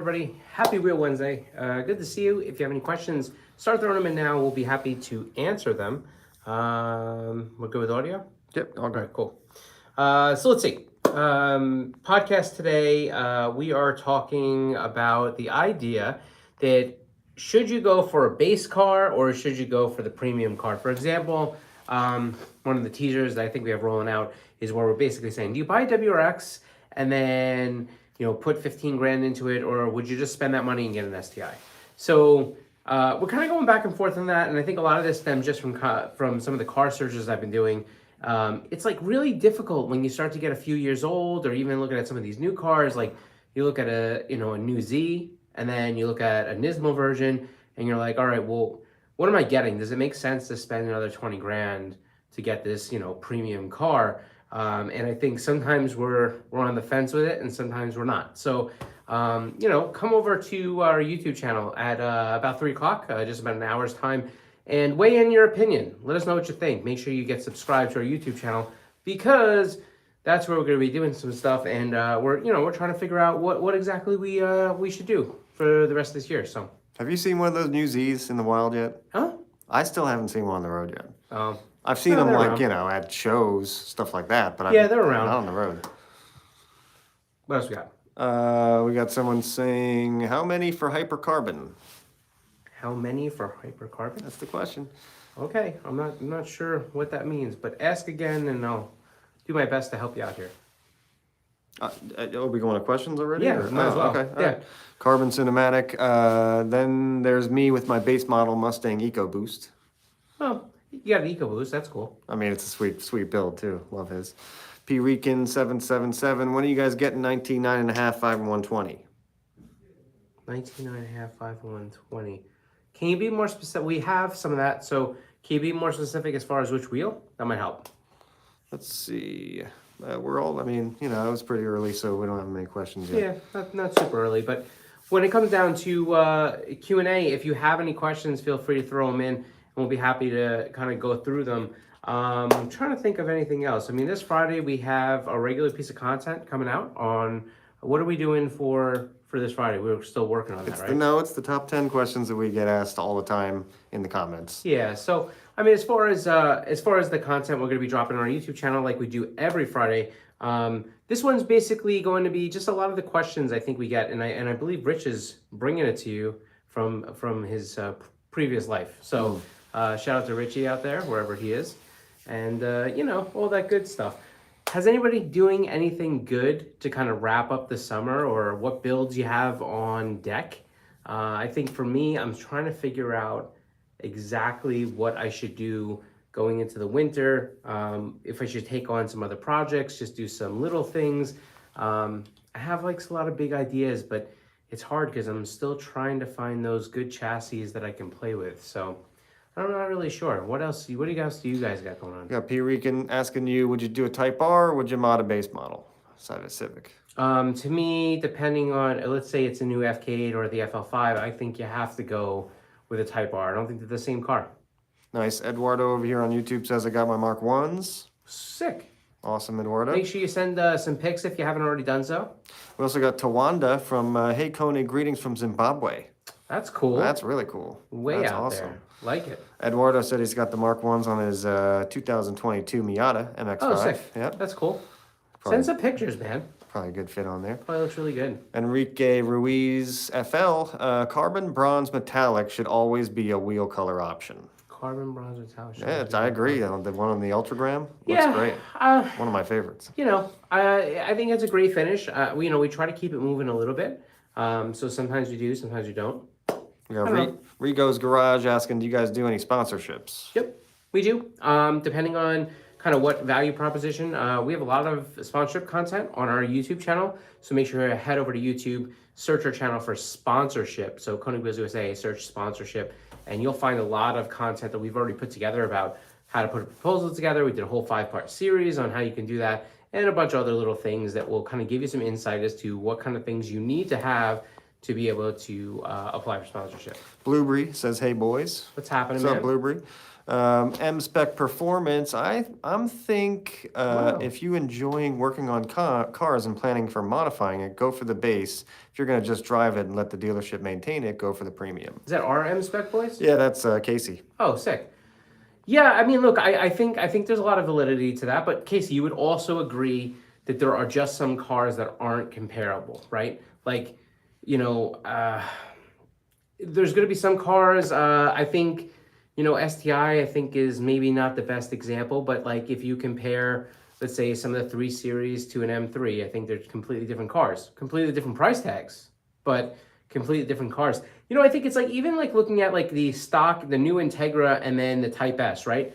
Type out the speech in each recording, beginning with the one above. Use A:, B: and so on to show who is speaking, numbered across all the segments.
A: Everybody, happy Wheel Wednesday. Good to see you. If you have any questions, start throwing them in now. We'll be happy to answer them. We're good with audio?
B: Yep, all
A: All
B: good.
A: right, cool. So let's see. Podcast today, we are talking about the idea that should you go for a base car or should you go for the premium car? For example, one of the teasers that I think we have rolling out is where we're basically saying, do you buy WRX and then put 15 grand into it, or would you just spend that money and get an STI? So we're kind of going back and forth on that, and I think a lot of this stems just from some of the car searches I've been doing. It's like really difficult when you start to get a few years old, or even looking at some of these new cars. Like you look at a new Z, and then you look at a Nismo version, and you're like, all right, well, what am I getting? Does it make sense to spend another 20 grand to get this premium car? And I think sometimes we're on the fence with it, and sometimes we're not. So, come over to our YouTube channel at about 3 o'clock, just about an hour's time, and weigh in your opinion. Let us know what you think. Make sure you get subscribed to our YouTube channel, because that's where we're going to be doing some stuff, and we're trying to figure out what exactly we should do for the rest of this year. So,
B: Have you seen one of those new Zs in the wild yet?
A: huh?
B: I still haven't seen one on the road yet. I've
A: No,
B: seen them
A: they're
B: like,
A: around.
B: at shows, stuff like that, but
A: Yeah, they're around.
B: not on the road.
A: What else we got?
B: We got someone saying, how many for hypercarbon?
A: How many for hypercarbon?
B: That's the question.
A: Okay, I'm not sure what that means, but ask again and I'll do my best to help you out here.
B: Are we going to questions already?
A: Yeah, might as well.
B: Okay, all
A: Yeah.
B: right. Carbon Cinematic. Then there's me with my base model Mustang EcoBoost.
A: Well, you got an EcoBoost, that's cool.
B: I mean, it's a sweet build too. Love his. P. Rican 777. When are you guys getting 19.9.5 5 and 120?
A: 19.5, 5, 120. Can you be more specific? We have some of that, so can you be more specific as far as which wheel? That might help.
B: Let's see. It was pretty early, so we don't have many questions yet.
A: Yeah, not super early, but when it comes down to Q&A, if you have any questions, feel free to throw them in, and we'll be happy to kind of go through them. I'm trying to think of anything else. I mean, this Friday we have a regular piece of content coming out on what are we doing for this Friday. We're still working on that, right?
B: It's the top 10 questions that we get asked all the time in the comments.
A: Yeah, so I mean, as far as the content we're going to be dropping on our YouTube channel, like we do every Friday, this one's basically going to be just a lot of the questions I think we get, and I believe Rich is bringing it to you from his previous life. So shout out to Richie out there, wherever he is, and all that good stuff. Has anybody doing anything good to kind of wrap up the summer, or what builds you have on deck? I think for me, I'm trying to figure out exactly what I should do going into the winter. If I should take on some other projects, just do some little things. I have like a lot of big ideas, but it's hard because I'm still trying to find those good chassis that I can play with. So I'm not really sure. What do you guys got going on?
B: Yeah, P. Rican asking you, would you do a Type R or would you mod a base model side of a Civic?
A: To me, depending on, let's say it's a new FK8 or the FL5, I think you have to go with a Type R. I don't think they're the same car.
B: Nice. Eduardo over here on YouTube says I got my Mark 1s.
A: Sick.
B: Awesome, Eduardo.
A: Make sure you send some pics if you haven't already done so.
B: We also got Tawanda from, hey, Konig, greetings from Zimbabwe.
A: That's cool.
B: That's really cool. That's
A: out
B: awesome.
A: there. Like it.
B: Eduardo said he's got the Mark 1s on his 2022 Miata MX-5.
A: Oh, sick.
B: Yep.
A: That's cool.
B: Probably,
A: Send some pictures, man.
B: probably a good fit on there.
A: Probably looks really good.
B: Enrique Ruiz FL, carbon bronze metallic should always be a wheel color option.
A: Carbon bronze metallic.
B: Yeah, I agree. The one on the Ultragram looks
A: Yeah,
B: great. One of my favorites.
A: I think it's a great finish. We try to keep it moving a little bit. So sometimes we do, sometimes we don't.
B: We got Rigo's Garage asking, do you guys do any sponsorships?
A: Yep, we do. Depending on kind of what value proposition. We have a lot of sponsorship content on our YouTube channel. So make sure to head over to YouTube, search our channel for sponsorship. So KONIG WHEELS USA, search sponsorship, and you'll find a lot of content that we've already put together about how to put a proposal together. We did a whole 5-part series on how you can do that, and a bunch of other little things that will kind of give you some insight as to what kind of things you need to have to be able to apply for sponsorship.
B: Blueberry says, hey boys.
A: What's happening,
B: What's
A: man?
B: up, Blueberry? M-Spec Performance, if you enjoying working on cars and planning for modifying it, go for the base. If you're going to just drive it and let the dealership maintain it, go for the premium.
A: Is that our M spec boys?
B: Yeah, that's Casey.
A: Oh, sick. Yeah, I mean, look, I think there's a lot of validity to that, but Casey, you would also agree that there are just some cars that aren't comparable, right? Like, you know, there's going to be some cars. I think, you know, STI I think is maybe not the best example, but like if you compare, let's say, some of the 3 Series to an M3, I think they're completely different cars, completely different price tags, but completely different cars. You know, I think it's like even like looking at like the stock, the new Integra, and then the Type S, right?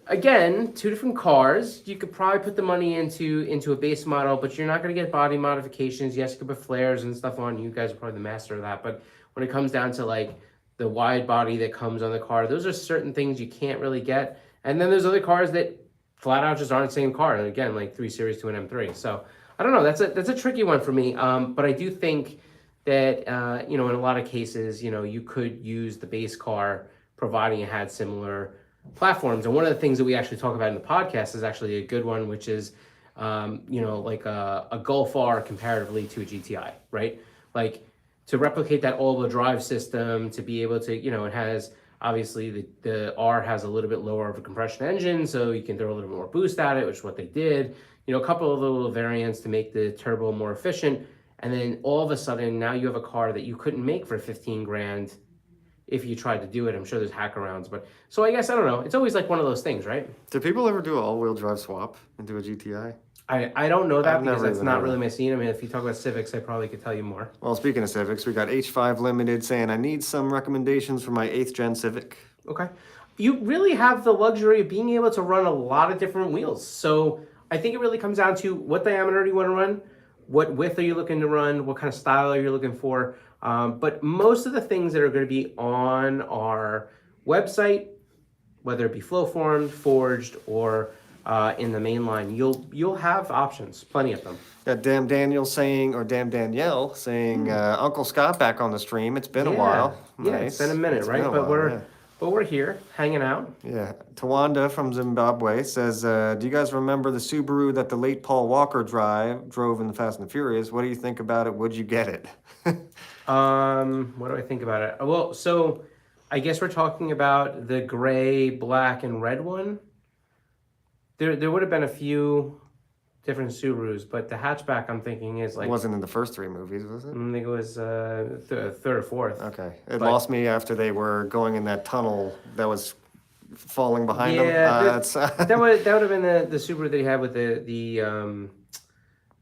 A: Again, 2 different cars. You could probably put the money into a base model, but you're not going to get body modifications. Yes, you could put flares and stuff on. You guys are probably the master of that. But when it comes down to like the wide body that comes on the car, those are certain things you can't really get. And then there's other cars that flat out just aren't the same car. And again, like 3 Series to an M3. So I don't know. That's a tricky one for me. But I do think that you know, in a lot of cases, you know, you could use the base car providing it had similar platforms. And one of the things that we actually talk about in the podcast is actually a good one, which is you know, like a Golf R comparatively to a GTI, right? Like to replicate that all-wheel drive system, to be able to, you know, it has obviously the R has a little bit lower of a compression engine, so you can throw a little bit more boost at it, which is what they did. You know, a couple of little variants to make the turbo more efficient. And then all of a sudden, now you have a car that you couldn't make for 15 grand if you tried to do it. I'm sure there's hack arounds, but so I guess, I don't know. It's always like one of those things, right?
B: Do people ever do an all-wheel drive swap into a GTI?
A: I don't know that because that's not really my scene. I mean, if you talk about Civics, I probably could tell you more.
B: Well, speaking of Civics, we got H5 Limited saying, I need some recommendations for my 8th gen Civic.
A: Okay. You really have the luxury of being able to run a lot of different wheels. So I think it really comes down to what diameter do you want to run? What width are you looking to run? What kind of style are you looking for? But most of the things that are going to be on our website, whether it be flow formed, forged, or in the main line, you'll have options, plenty of them.
B: Got Damn Daniel saying, or Damn Danielle saying, Uncle Scott back on the stream. It's been a while.
A: Yeah,
B: Nice.
A: it's been a minute, right? But we're here, hanging out.
B: Yeah. Tawanda from Zimbabwe says, do you guys remember the Subaru that the late Paul Walker drove in the Fast and the Furious? What do you think about it? Would you get it?
A: What do I think about it? Well, so I guess we're talking about the gray, black, and red one. There would have been a few different Subarus, but the hatchback I'm thinking is like...
B: It wasn't in the first 3 movies, was it?
A: I think it was third or fourth.
B: Okay. Lost me after they were going in that tunnel that was falling behind them.
A: That would have been the Subaru that he had with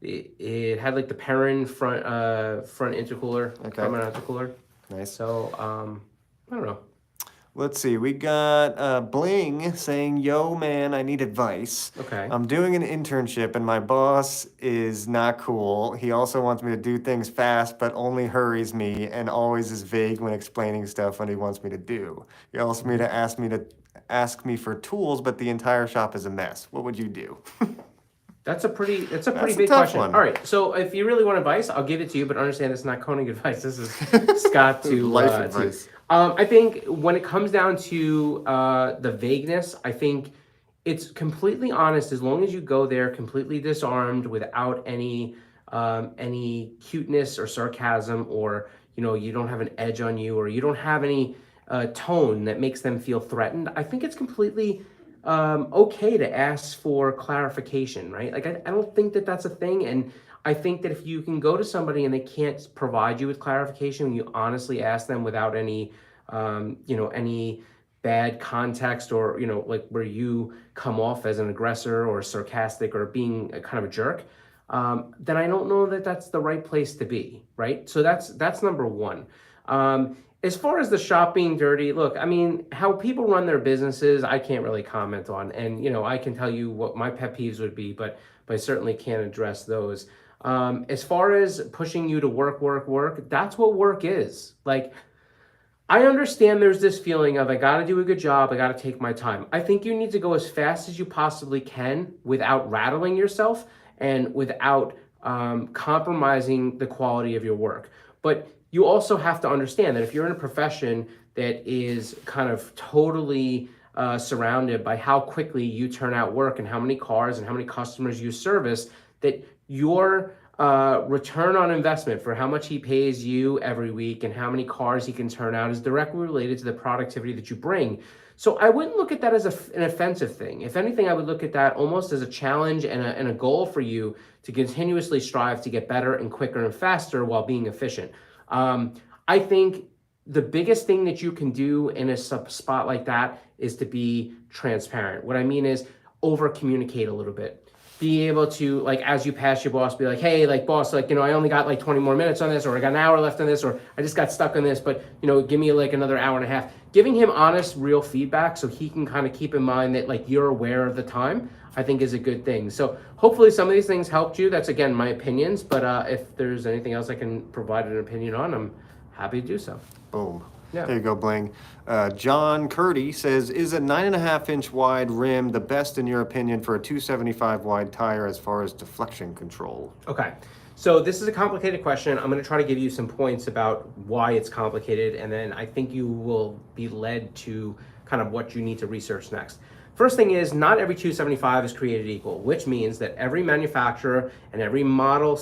A: it had like the Perrin front intercooler, front mount intercooler.
B: Nice.
A: So I don't know.
B: Let's see. We got Bling saying, "Yo, man, I need advice.
A: Okay.
B: I'm doing an internship and my boss is not cool. He also wants me to do things fast, but only hurries me and always is vague when explaining stuff when he wants me to do. He also ask me for tools, but the entire shop is a mess. What would you do?"
A: That's a pretty big question. One. All right, so if you really want advice, I'll give it to you, but understand it's not Konig advice. This is Scott to
B: life advice.
A: I think when it comes down to the vagueness, I think it's completely honest. As long as you go there completely disarmed, without any cuteness or sarcasm, or you don't have an edge on you, or you don't have any tone that makes them feel threatened. I think it's completely okay to ask for clarification, right? Like I don't think that that's a thing, and I think that if you can go to somebody and they can't provide you with clarification, when you honestly ask them without any any bad context, or like where you come off as an aggressor or sarcastic or being a kind of a jerk, then I don't know that that's the right place to be, right? So that's number one. As far as the shop being dirty, look, I mean, how people run their businesses, I can't really comment on. And, I can tell you what my pet peeves would be, but I certainly can't address those. As far as pushing you to work, that's what work is. Like, I understand there's this feeling of, I got to do a good job, I got to take my time. I think you need to go as fast as you possibly can without rattling yourself and without compromising the quality of your work. But you also have to understand that if you're in a profession that is kind of totally surrounded by how quickly you turn out work and how many cars and how many customers you service, that your return on investment for how much he pays you every week and how many cars he can turn out is directly related to the productivity that you bring. So I wouldn't look at that as an offensive thing. If anything, I would look at that almost as a challenge and a goal for you to continuously strive to get better and quicker and faster while being efficient. I think the biggest thing that you can do in a spot like that is to be transparent. What I mean is over communicate a little bit. Be able to, like, as you pass your boss, be like, hey, like, boss, like, I only got like 20 more minutes on this, or I got an hour left on this, or I just got stuck on this, but, give me like another hour and a half. Giving him honest, real feedback so he can kind of keep in mind that, like, you're aware of the time, I think is a good thing. So hopefully some of these things helped you. That's, again, my opinions, but if there's anything else I can provide an opinion on, I'm happy to do so.
B: Boom.
A: Yeah.
B: There you go, Bling. John Curdy says, is a 9.5-inch wide rim the best in your opinion for a 275 wide tire as far as deflection control?
A: Okay. So this is a complicated question. I'm going to try to give you some points about why it's complicated, and then I think you will be led to kind of what you need to research next. First thing is, not every 275 is created equal, which means that every manufacturer and every model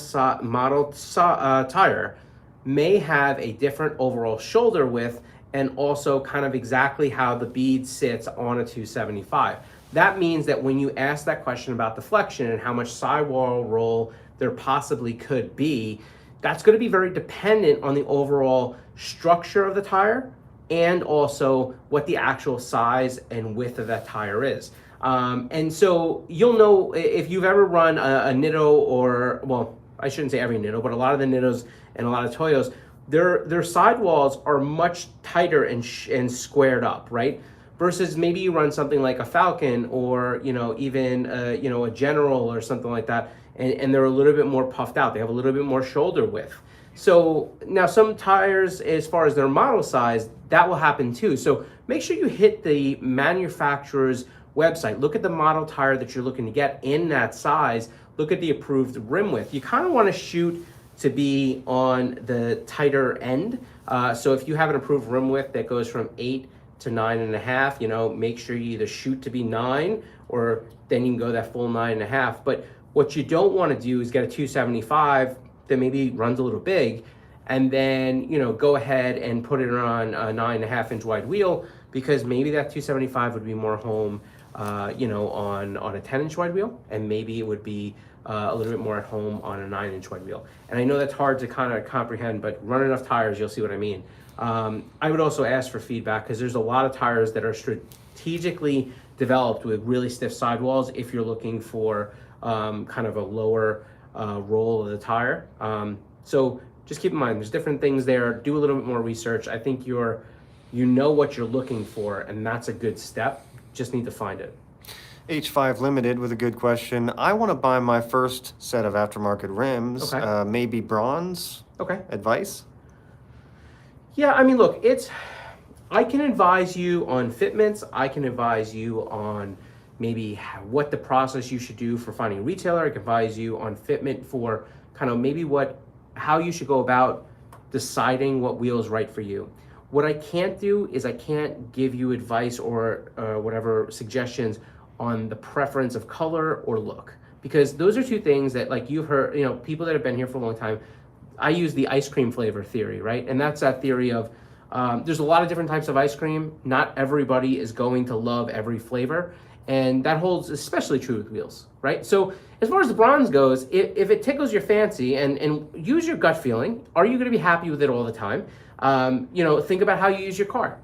A: tire may have a different overall shoulder width and also kind of exactly how the bead sits on a 275. That means that when you ask that question about deflection and how much sidewall roll there possibly could be, that's going to be very dependent on the overall structure of the tire and also what the actual size and width of that tire is. And so you'll know if you've ever run a Nitto, or, well, I shouldn't say every Nitto, but a lot of the Nittos and a lot of Toyos, their sidewalls are much tighter and squared up, right? Versus maybe you run something like a Falcon or, even, a General or something like that, and they're a little bit more puffed out. They have a little bit more shoulder width. So now some tires, as far as their model size, that will happen too. So make sure you hit the manufacturer's website. Look at the model tire that you're looking to get in that size. Look at the approved rim width. You kind of want to shoot to be on the tighter end. So if you have an approved rim width that goes from 8 to 9.5, make sure you either shoot to be 9 or then you can go that full 9.5. But what you don't want to do is get a 275 that maybe runs a little big and then, go ahead and put it on a 9.5-inch wide wheel, because maybe that 275 would be more home, on a 10-inch wide wheel, and maybe it would be a little bit more at home on a 9-inch wide wheel. And I know that's hard to kind of comprehend, but run enough tires, you'll see what I mean. I would also ask for feedback, because there's a lot of tires that are strategically developed with really stiff sidewalls if you're looking for kind of a lower roll of the tire. So just keep in mind, there's different things there. Do a little bit more research. I think you know what you're looking for, and that's a good step. Just need to find it.
B: H5 Limited with a good question. I want to buy my first set of aftermarket rims,
A: Okay.
B: Maybe bronze.
A: Okay.
B: Advice?
A: Yeah, I mean, look, I can advise you on fitments. I can advise you on maybe what the process you should do for finding a retailer. I can advise you on fitment for kind of maybe how you should go about deciding what wheel is right for you. What I can't do is I can't give you advice or whatever suggestions on the preference of color or look, because those are two things that, like, you've heard, people that have been here for a long time. I use the ice cream flavor theory, right? And that's that theory of there's a lot of different types of ice cream. Not everybody is going to love every flavor. And that holds especially true with wheels, right? So as far as the bronze goes, if it tickles your fancy and use your gut feeling, are you gonna be happy with it all the time? Think about how you use your car.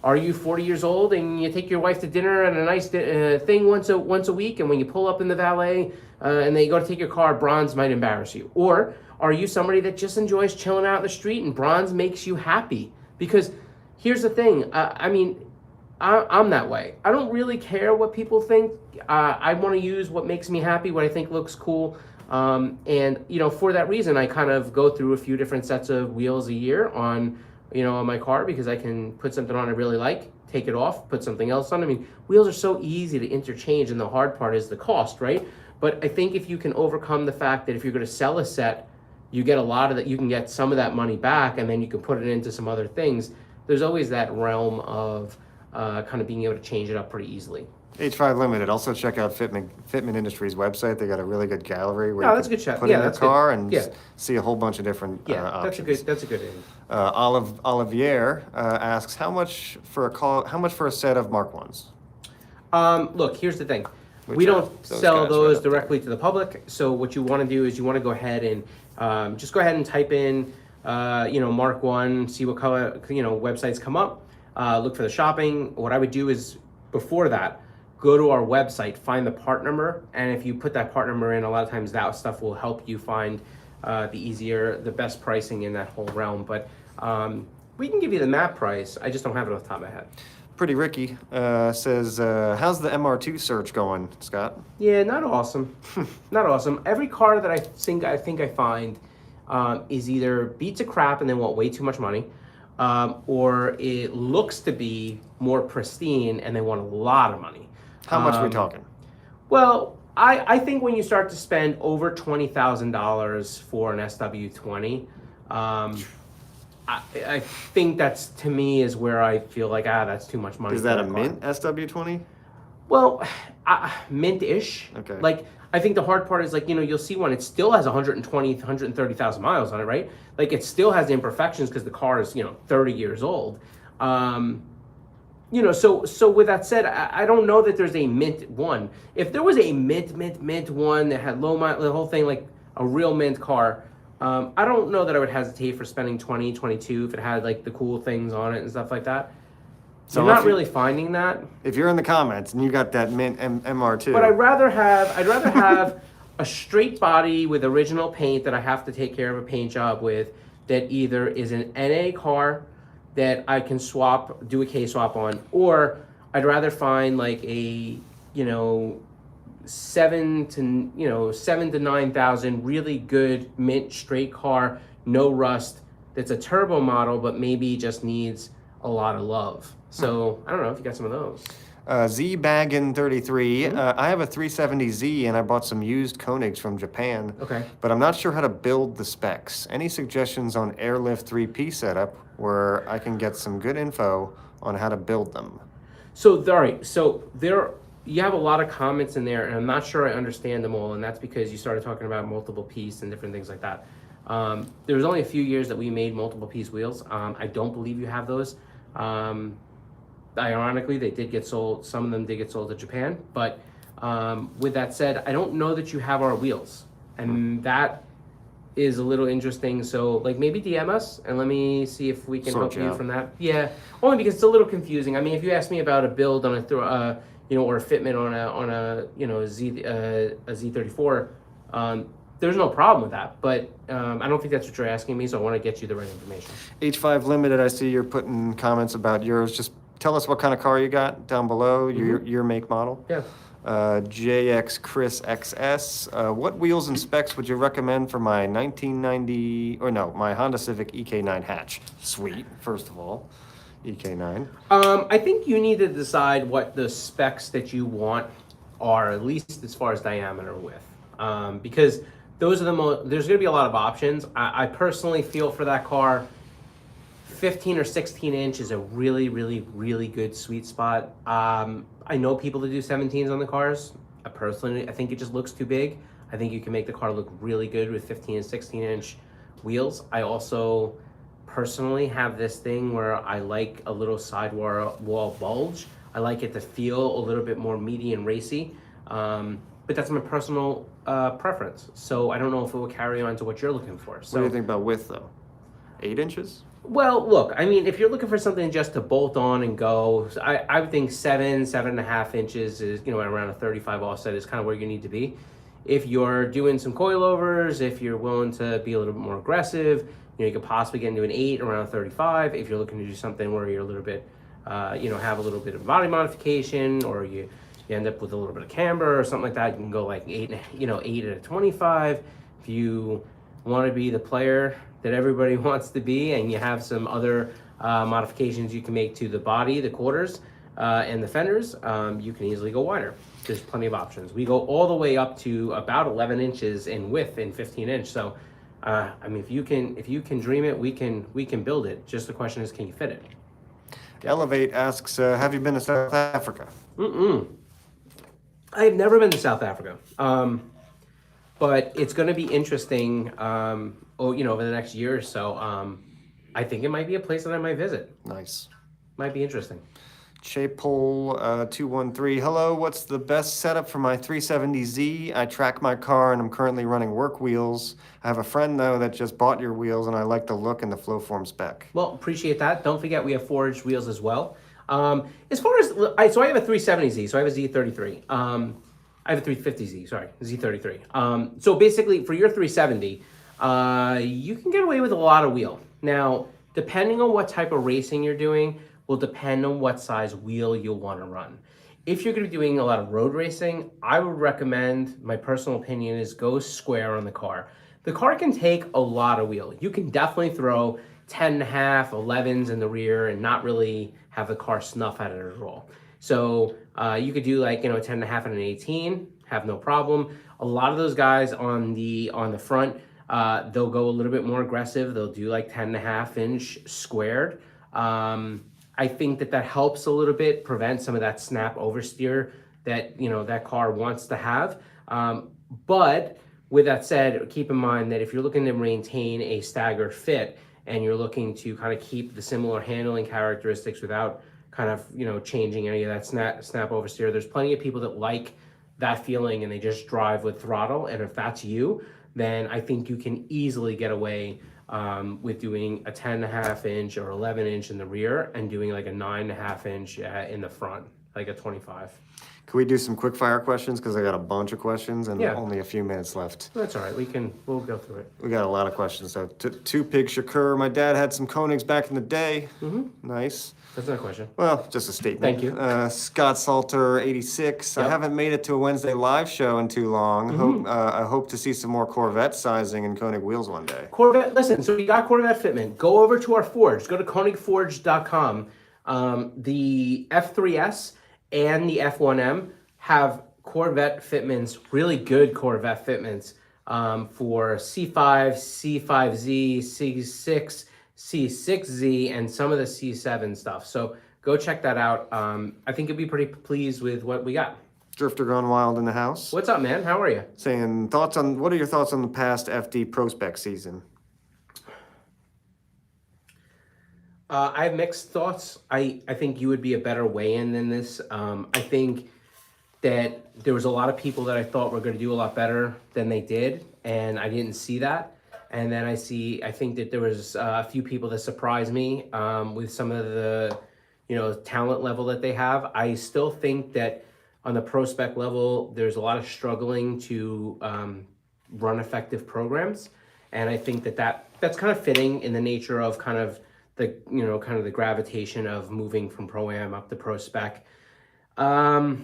A: Are you 40 years old and you take your wife to dinner and a nice thing once a week, and when you pull up in the valet and then you go to take your car, bronze might embarrass you? Or are you somebody that just enjoys chilling out in the street and bronze makes you happy? Because here's the thing, I'm that way. I don't really care what people think. I want to use what makes me happy, what I think looks cool. And for that reason, I kind of go through a few different sets of wheels a year on my car, because I can put something on I really like, take it off, put something else on. I mean, wheels are so easy to interchange, and the hard part is the cost, right? But I think if you can overcome the fact that if you're going to sell a set, you get a lot of that, you can get some of that money back, and then you can put it into some other things. There's always that realm of kind of being able to change it up pretty easily.
B: H5 Limited. Also check out Fitment Industries website. They got a really good gallery where
A: No,
B: you
A: that's a
B: can
A: good shot.
B: put
A: Yeah,
B: in your
A: that's good.
B: car and
A: Yeah.
B: see a whole bunch of different
A: Yeah,
B: options.
A: that's a good aim.
B: Olivier asks how much for a set of Mark Ones.
A: Look, here's the thing.
B: Which
A: We
B: are
A: don't
B: those
A: sell
B: guys
A: those
B: right up there.
A: directly to the public. So what you want to do is you want to go ahead and just go ahead and type in, Mark One, see what color, websites come up. Look for the shopping. What I would do is before that, go to our website, find the part number, and if you put that part number in, a lot of times that stuff will help you find the best pricing in that whole realm. But we can give you the map price. I just don't have it off the top of my head.
B: Pretty Ricky says, how's the MR2 search going, Scott?
A: Yeah, not awesome. Not awesome. Every car that I think I find is either beats a crap and they want way too much money, or it looks to be more pristine and they want a lot of money.
B: How much are we talking?
A: Well, I think when you start to spend over $20,000 for an SW20, I think that's, to me, is where I feel like, that's too much money.
B: Is that a mint SW20?
A: Well, mint-ish.
B: Okay.
A: Like, I think the hard part is, like, you'll see one, it still has 120, 130,000 miles on it, right? Like, it still has the imperfections because the car is, 30 years old. So with that said, I don't know that there's a mint one. If there was a mint one that had low mileage, the whole thing, like a real mint car, I don't know that I would hesitate for spending 20, 22 if it had like the cool things on it and stuff like that. So I'm not really finding that.
B: If you're in the comments and you got that mint MR2.
A: But I'd rather have a straight body with original paint that I have to take care of a paint job with, that either is an NA car that I can do a K-swap on, or I'd rather find like a, 7 to 9,000 really good mint straight car, no rust, that's a turbo model, but maybe just needs a lot of love. So I don't know if you got some of those.
B: Z-Baggin33. I have a 370Z and I bought some used Konigs from Japan.
A: Okay.
B: But I'm not sure how to build the specs. Any suggestions on Airlift 3P setup where I can get some good info on how to build them?
A: So, all right. So you have a lot of comments in there, and I'm not sure I understand them all, and that's because you started talking about multiple piece and different things like that. There was only a few years that we made multiple piece wheels. I don't believe you have those. Ironically, they did get sold. Some of them did get sold to Japan. But with that said, I don't know that you have our wheels, and that is a little interesting. So, like, maybe DM us and let me see if we can help you from that. Yeah, only because it's a little confusing. I mean, if you ask me about a build on or a fitment on a Z34, there's no problem with that. But I don't think that's what you're asking me. So I want to get you the right information.
B: H5 Limited. I see you're putting comments about yours. Just tell us what kind of car you got down below, your make model.
A: Yeah.
B: JX Chris XS. What wheels and specs would you recommend for my my Honda Civic EK9 hatch? Sweet, first of all, EK9.
A: I think you need to decide what the specs that you want are, at least as far as diameter width, because those are there's going to be a lot of options. I personally feel for that car, 15 or 16 inch is a really, really, really good sweet spot. I know people that do 17s on the cars. I think it just looks too big. I think you can make the car look really good with 15 and 16 inch wheels. I also personally have this thing where I like a little sidewall bulge. I like it to feel a little bit more meaty and racy. But that's my personal preference. So I don't know if it will carry on to what you're looking for. So
B: what do you think about width though? 8 inches?
A: Well, look, I mean, if you're looking for something just to bolt on and go, I would think 7.5 inches is, around a 35 offset is kind of where you need to be. If you're doing some coilovers, if you're willing to be a little bit more aggressive, you could possibly get into an 8 around 35. If you're looking to do something where you're a little bit, have a little bit of body modification, or you end up with a little bit of camber or something like that, you can go like 8 at a 25. If you want to be the player that everybody wants to be, and you have some other modifications you can make to the body, the quarters, and the fenders, you can easily go wider. There's plenty of options. We go all the way up to about 11 inches in width in 15 inch. So, I mean, if you can dream it, we can build it. Just the question is, can you fit it?
B: Elevate asks, have you been to South Africa?
A: I've never been to South Africa, but it's going to be interesting. Over the next year or so, I think it might be a place that I might visit.
B: Nice.
A: Might be interesting.
B: Chapol 213. Hello, what's the best setup for my 370Z? I track my car and I'm currently running work wheels. I have a friend though that just bought your wheels and I like the look and the flow form spec.
A: Well, appreciate that. Don't forget we have forged wheels as well. As far as so I have a 370Z, so I have a Z33. I have a 350Z, sorry, Z33. So basically for your 370, you can get away with a lot of wheel. Now, depending on what type of racing you're doing, will depend on what size wheel you'll want to run. If you're going to be doing a lot of road racing, I would recommend, my personal opinion is go square on the car. The car can take a lot of wheel. You can definitely throw 10.5, 11s in the rear and not really have the car snuff at it at all. So you could do 10.5 and an 18, have no problem. A lot of those guys on the front, they'll go a little bit more aggressive. They'll do 10.5 inch squared. I think that helps a little bit prevent some of that snap oversteer that that car wants to have. But with that said, keep in mind that if you're looking to maintain a staggered fit and you're looking to kind of keep the similar handling characteristics without kind of changing any of that snap oversteer, there's plenty of people that like that feeling and they just drive with throttle. And if that's you, then I think you can easily get away with doing a 10.5 inch or 11 inch in the rear and doing a 9.5 inch in the front, like a 25.
B: Can we do some quick fire questions? Because I got a bunch of questions and only a few minutes left.
A: That's all right. We'll go through it.
B: We got a lot of questions. So, Two Pig Shakur, my dad had some Konigs back in the day. Nice.
A: That's not a question.
B: Well, just a statement.
A: Thank you.
B: Scott Salter, 86.
A: Yep.
B: I haven't made it to a Wednesday live show in too long. I hope to see some more Corvette sizing in Konig Wheels one day.
A: Corvette, listen, so we got Corvette fitment. Go over to our forge. Go to konigforge.com. The F3S and the F1M have Corvette fitments, really good Corvette fitments for C5, C5Z, C6, C6Z, and some of the C7 stuff. So go check that out. I think you'll be pretty pleased with what we got.
B: Drifter Gone Wild in the house.
A: What's up, man? How are you?
B: Saying, what are your thoughts on the past FD Pro Spec season?
A: I have mixed thoughts. I think you would be a better weigh-in than this. I think that there was a lot of people that I thought were going to do a lot better than they did, and I didn't see that. And then I think that there was a few people that surprised me with some of the, talent level that they have. I still think that on the pro spec level, there's a lot of struggling to run effective programs. And I think that's kind of fitting in the nature of kind of the gravitation of moving from Pro-Am up to pro spec. I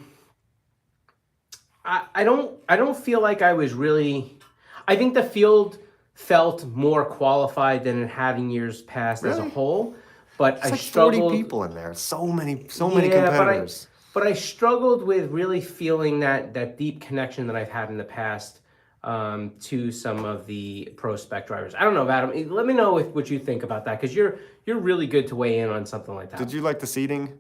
A: don't feel like I was really, I think the field felt more qualified than it had in years past as a whole, but
B: It's
A: I
B: like
A: struggled.
B: 40 people in there. So many competitors.
A: But I struggled with really feeling that deep connection that I've had in the past to some of the pro spec drivers. I don't know, Adam. Let me know what you think about that, because you're really good to weigh in on something like that.
B: Did you like the seating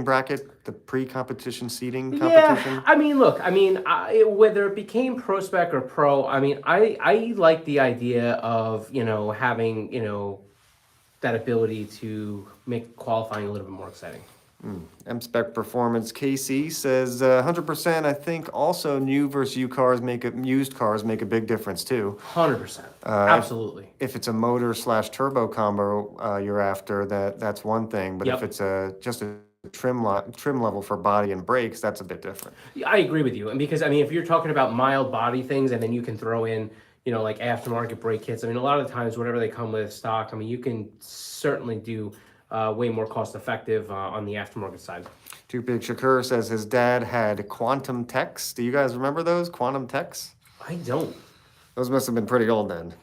B: bracket, the pre-competition seating competition?
A: Yeah, I mean, look, whether it became pro spec or pro, I like the idea of having that ability to make qualifying a little bit more exciting.
B: M-Spec Performance Casey says 100%. I think also new versus used cars make a big difference too.
A: 100%. Absolutely.
B: If it's a motor / turbo combo you're after, that's one thing. But if it's just a trim level for body and brakes, that's a bit different.
A: I agree with you. And because if you're talking about mild body things, and then you can throw in like aftermarket brake kits. A lot of the times whatever they come with stock, you can certainly do way more cost effective on the aftermarket side.
B: Two Big Shakur says his dad had Quantum Techs. Do you guys remember those Quantum Techs?
A: I don't.
B: Those must have been pretty old then.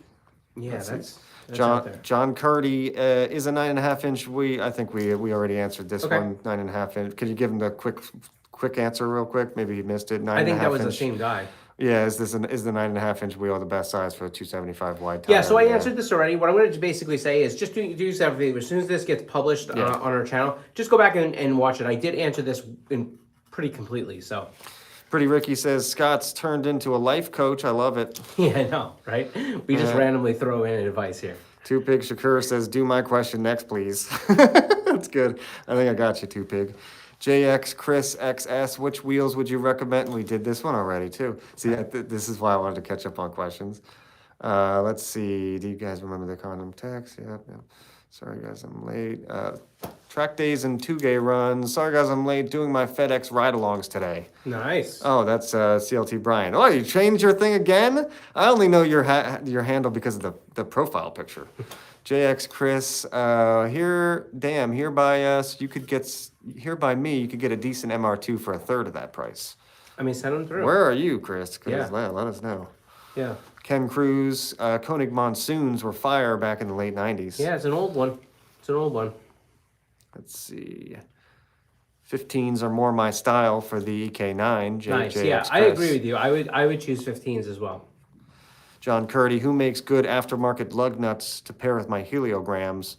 A: Yeah, that's out there.
B: John Curdy is a 9.5 inch. I think we already answered this one. 9.5 inch. Could you give him the quick answer real quick? Maybe he missed it. 9.5
A: I think that was
B: inch.
A: the same guy.
B: Yeah, is the 9.5-inch wheel the best size for a 275 wide tire?
A: Yeah, so I answered this already. What I'm going to basically say is just do yourself a favor. As soon as this gets published on our channel, just go back and watch it. I did answer this in pretty completely, so.
B: Pretty Ricky says, Scott's turned into a life coach. I love it.
A: Yeah, I know, right? We just randomly throw in advice here.
B: Two Pig Shakur says, do my question next, please. That's good. I think I got you, Two Pig. JX Chris XS, which wheels would you recommend? We did this one already, too. See, this is why I wanted to catch up on questions. Let's see. Do you guys remember the condom text? Yep. Sorry, guys, I'm late. Track days and 2K runs. Sorry, guys, I'm late doing my FedEx ride-alongs today.
A: Nice.
B: Oh, that's CLT Brian. Oh, you changed your thing again? I only know your handle because of the profile picture. JX Chris, here by me, you could get a decent MR2 for a third of that price.
A: I mean, send them through.
B: Where are you, Chris?
A: Yeah.
B: Let us know.
A: Yeah.
B: Ken Cruz, Koenig Monsoons were fire back in the late 90s.
A: Yeah, it's an old one.
B: Let's see. 15s are more my style for the EK9.
A: Nice. Yeah, I agree with you. I would choose 15s as well.
B: John Curdy, who makes good aftermarket lug nuts to pair with my heliograms?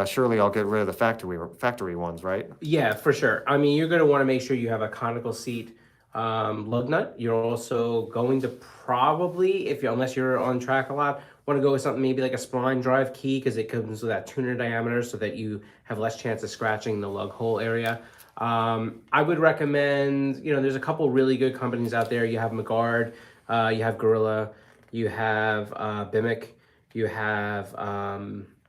B: Surely I'll get rid of the factory ones, right?
A: Yeah, for sure. I mean, you're going to want to make sure you have a conical seat lug nut. You're also going to probably, unless you're on track a lot, want to go with something maybe like a spline drive key because it comes with that tuner diameter so that you have less chance of scratching the lug hole area. I would recommend, there's a couple really good companies out there. You have Magard, you have Gorilla, you have Bimic, you have,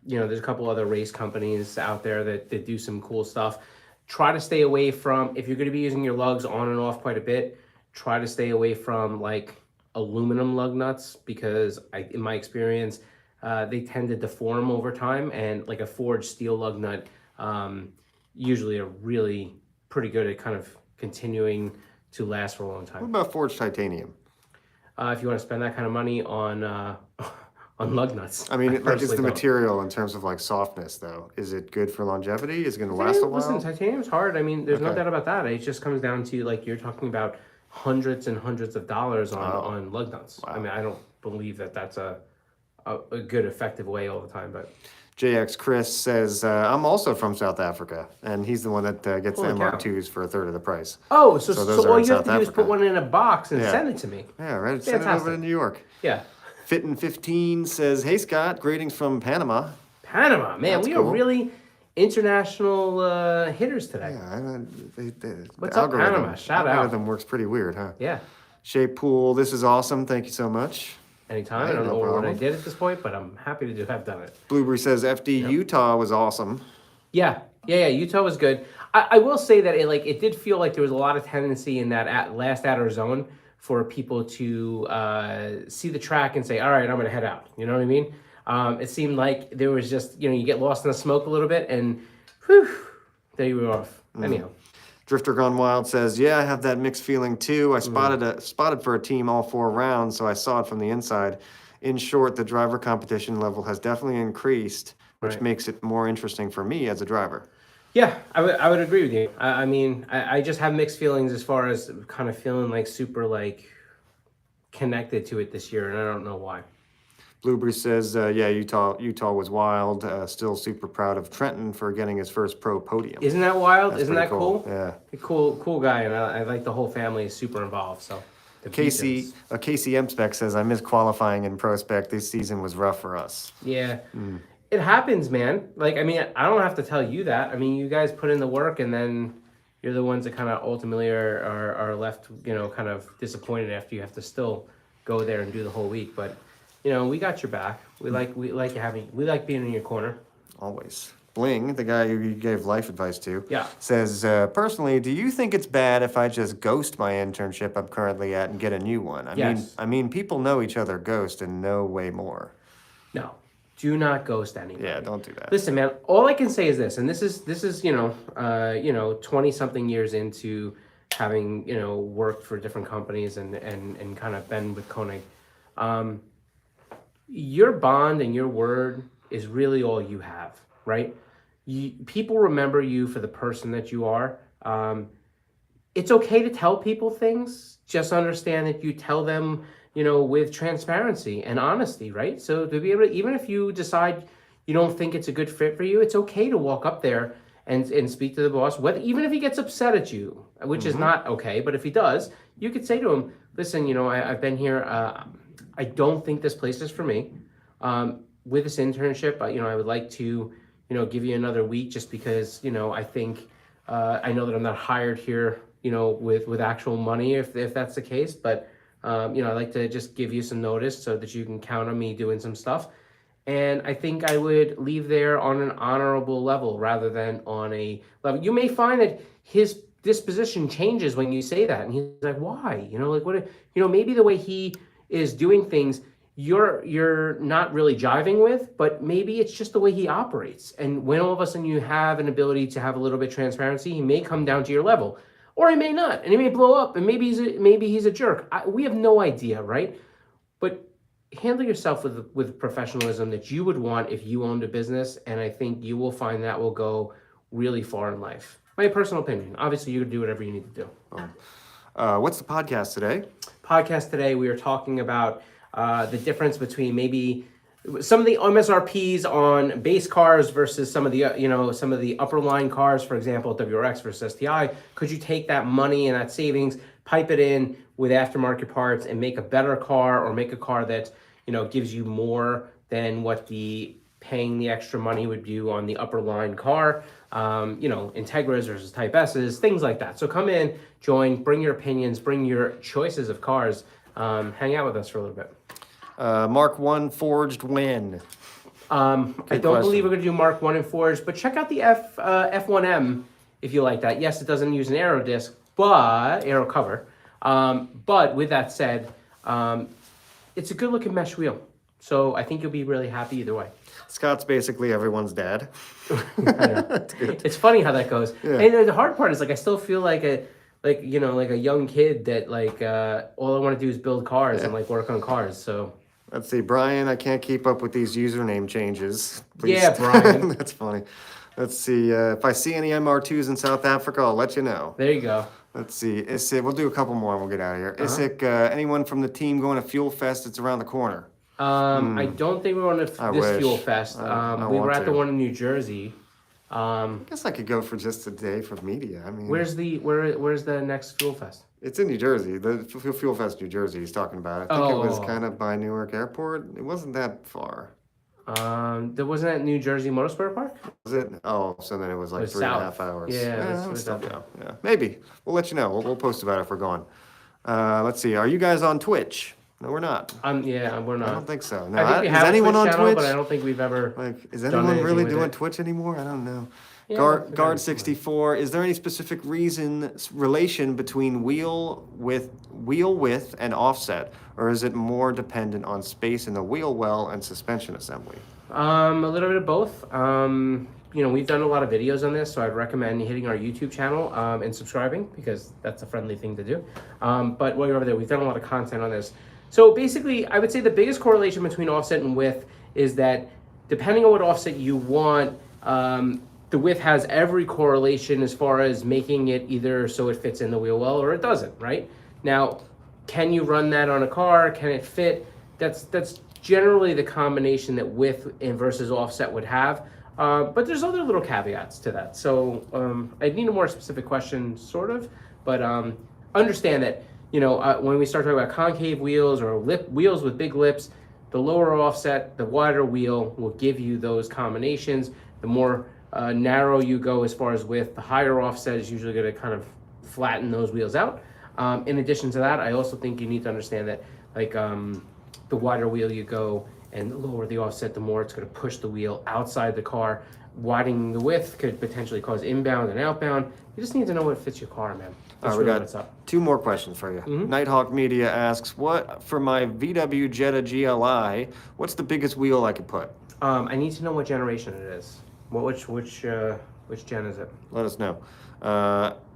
A: there's a couple other race companies out there that do some cool stuff. Try to stay away from, if you're going to be using your lugs on and off quite a bit, try to stay away from like aluminum lug nuts because in my experience, they tend to deform over time, and like a forged steel lug nut usually are really pretty good at kind of continuing to last for a long time.
B: What about forged titanium?
A: If you want to spend that kind of money on lug nuts.
B: I mean, like, is the material in terms of like softness though? Is it good for longevity? Is it going to last a while?
A: Listen, titanium's hard. I mean, there's no doubt about that. It just comes down to like you're talking about hundreds and hundreds of dollars on lug nuts. Wow. I mean, I don't believe that's a good effective way all the time, but.
B: JX Chris says, I'm also from South Africa, and he's the one that gets the MR2s for a third of the price.
A: Oh, so all you have to do is put one in a box and send it to me.
B: Yeah, right. Send it over to New York.
A: Yeah.
B: Fittin15 says, hey, Scott, greetings from Panama.
A: Panama, man, we are really international hitters today.
B: Yeah,
A: what's up, Panama? Shout out.
B: The algorithm works pretty weird, huh?
A: Yeah.
B: Shea Pool, this is awesome. Thank you so much.
A: Anytime. I don't know what I did at this point, but I'm happy to have done it.
B: Blueberry says FD Utah was awesome.
A: Yeah. Utah was good. I will say that it did feel like there was a lot of tendency in that last outer zone for people to see the track and say, all right, I'm going to head out. You know what I mean? It seemed like there was just, you get lost in the smoke a little bit and whew, there you were off. Anyhow.
B: Drifter Gone Wild says, yeah, I have that mixed feeling too. I spotted for a team all 4 rounds, so I saw it from the inside. In short, the driver competition level has definitely increased, which makes it more interesting for me as a driver.
A: Yeah, I would agree with you. I mean, I just have mixed feelings as far as kind of feeling like super like connected to it this year, and I don't know why. Blueberry
B: says, yeah, Utah was wild. Still super proud of Trenton for getting his first pro podium.
A: Isn't that wild? Isn't that cool?
B: Yeah.
A: Cool guy, and I like the whole family is super involved. So.
B: Casey M Spec says, I missed qualifying in Pro Spec. This season was rough for us.
A: Yeah. It happens, man. Like, I mean, I don't have to tell you that. I mean, you guys put in the work, and then you're the ones that kind of ultimately are left, kind of disappointed after you have to still go there and do the whole week. But, we got your back. We like being in your corner.
B: Always. Bling, the guy who you gave life advice to,
A: yeah,
B: says, personally, do you think it's bad if I just ghost my internship I'm currently at and get a new one? I mean, people know each other ghost and know way more.
A: No. Do not ghost anybody.
B: Yeah, don't do that.
A: Listen, man, all I can say is this, and this is 20-something years into having, worked for different companies and kind of been with Konig. Your bond and your word is really all you have, right? People remember you for the person that you are. it's okay to tell people things. Just understand that you tell them, with transparency and honesty, right? So to be able to, even if you decide you don't think it's a good fit for you, it's okay to walk up there and speak to the boss, whether even if he gets upset at you, which is not okay, but if he does, you could say to him, listen, I've been here. I don't think this place is for me. With this internship, I would like to, give you another week just because, I think, I know that I'm not hired here, with actual money if that's the case, but, I'd like to just give you some notice so that you can count on me doing some stuff. And I think I would leave there on an honorable level rather than on a level. You may find that his disposition changes when you say that. And he's like, why? Like what, maybe the way he is doing things, you're not really jiving with, but maybe it's just the way he operates. And when all of a sudden you have an ability to have a little bit of transparency, he may come down to your level, or he may not, and he may blow up, and maybe he's a jerk. We have no idea, right? But handle yourself with professionalism that you would want if you owned a business, and I think you will find that will go really far in life. My personal opinion. Obviously, you can do whatever you need to do.
B: What's the podcast today?
A: Podcast today, we are talking about the difference between maybe some of the MSRPs on base cars versus some of the upper line cars, for example, WRX versus STI. Could you take that money and that savings, pipe it in with aftermarket parts and make a better car, or make a car that, gives you more than what paying the extra money would do on the upper line car, Integras versus Type S's, things like that. So come in, join, bring your opinions, bring your choices of cars, hang out with us for a little bit.
B: Mark 1 forged when?
A: I don't believe we're going to do Mark 1 and forged, but check out the F1M if you like that. Yes, it doesn't use an aero disc, but aero cover. But with that said, it's a good looking mesh wheel. So I think you'll be really happy either way.
B: Scott's basically everyone's dad.
A: I know. It's funny how that goes. Yeah. And the hard part is I still feel like a young kid that all I want to do is build cars and work on cars. So
B: let's see, Brian, I can't keep up with these username changes. Please.
A: Yeah, Brian.
B: That's funny. Let's see, if I see any MR2s in South Africa, I'll let you know.
A: There you go.
B: Let's see, Isik, we'll do a couple more and we'll get out of here. Isik, anyone from the team going to Fuel Fest? It's around the corner.
A: I don't think we're on this Fuel Fest. We were at the one in New Jersey.
B: I guess I could go for just a day for media. I mean,
A: where's the next Fuel Fest?
B: It's in New Jersey. The Fuel Fest, New Jersey. He's talking about. I think it was kind of by Newark Airport. It wasn't that far.
A: There wasn't at New Jersey Motorsport Park.
B: Was it? Oh, so then it was like 3.5 hours.
A: Yeah,
B: maybe we'll let you know. We'll post about it if we're going. Let's see. Are you guys on Twitch? No, we're not.
A: We're not.
B: I don't think so. No,
A: I think we have
B: is anyone on
A: channel,
B: Twitch?
A: But I don't think we've ever.
B: Is anyone really doing Twitch anymore? I don't know. Yeah, Guard 64. Is there any specific relation between wheel width and offset, or is it more dependent on space in the wheel well and suspension assembly?
A: A little bit of both. We've done a lot of videos on this, so I'd recommend hitting our YouTube channel and subscribing, because that's a friendly thing to do. But while you're over there, we've done a lot of content on this. So basically, I would say the biggest correlation between offset and width is that depending on what offset you want, the width has every correlation as far as making it either so it fits in the wheel well or it doesn't, right? Now, can you run that on a car? Can it fit? That's generally the combination that width versus offset would have. But there's other little caveats to that. So I need a more specific question, sort of, but understand that, when we start talking about concave wheels or wheels with big lips, the lower offset, the wider wheel will give you those combinations. The more narrow you go as far as width, the higher offset is usually going to kind of flatten those wheels out. In addition to that, I also think you need to understand that the wider wheel you go and the lower the offset, the more it's going to push the wheel outside the car. Widening the width could potentially cause inbound and outbound. You just need to know what fits your car, man. That's
B: we got 2 more questions for you. Nighthawk Media asks, what for my VW Jetta GLI, what's the biggest wheel I could put?
A: I need to know what generation it is. Which gen is it?
B: Let us know.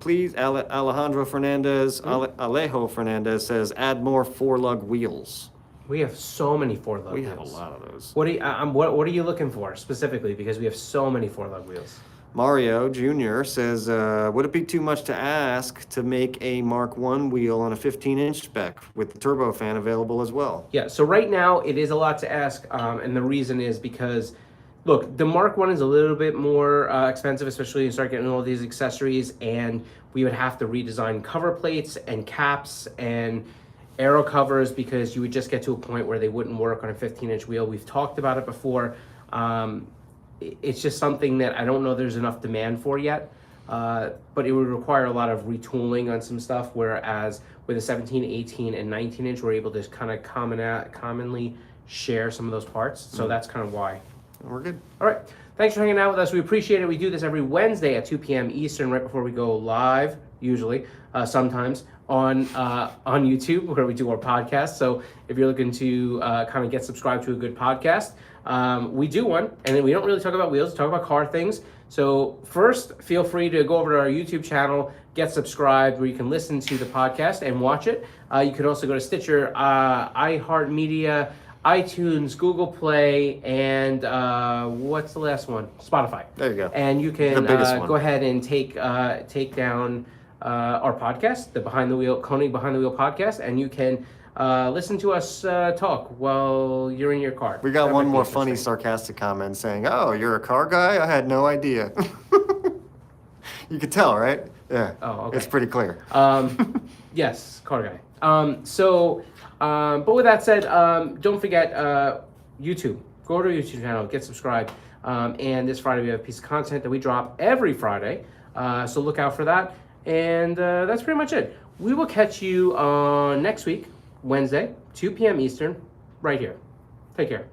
B: Please, Alejandro Fernandez, Alejo Fernandez says, add more 4-lug wheels.
A: We have so many 4-lug wheels.
B: We have a lot of those.
A: What are you looking for specifically? Because we have so many 4-lug wheels.
B: Mario Jr. says, would it be too much to ask to make a Mark 1 wheel on a 15-inch spec with the turbofan available as well?
A: Yeah, so right now it is a lot to ask, and the reason is because, look, the Mark 1 is a little bit more expensive, especially when you start getting all these accessories, and we would have to redesign cover plates and caps and aero covers because you would just get to a point where they wouldn't work on a 15-inch wheel. We've talked about it before. It's just something that I don't know there's enough demand for yet, but it would require a lot of retooling on some stuff, whereas with a 17, 18, and 19-inch, we're able to kind of commonly share some of those parts, so that's kind of why.
B: We're good.
A: All right, thanks for hanging out with us. We appreciate it. We do this every Wednesday at 2 p.m. Eastern, right before we go live, usually, sometimes, on YouTube, where we do our podcast. So if you're looking to kind of get subscribed to a good podcast, we do one, and then we don't really talk about wheels, talk about car things. So first, feel free to go over to our YouTube channel, get subscribed, where you can listen to the podcast and watch it. You can also go to Stitcher, iHeartMedia, iTunes, Google Play, and what's the last one? Spotify.
B: There you go.
A: And you can
B: go
A: ahead and take down our podcast, the KONIG Behind the Wheel podcast, and you can listen to us talk while you're in your car.
B: We got one more funny sarcastic comment saying, "Oh, you're a car guy? I had no idea." You could tell, right? Yeah.
A: Oh, okay.
B: It's pretty clear.
A: Yes, car guy. But with that said, don't forget YouTube. Go to our YouTube channel, get subscribed. And this Friday we have a piece of content that we drop every Friday. So look out for that. And that's pretty much it. We will catch you next week, Wednesday, 2 p.m. Eastern, right here. Take care.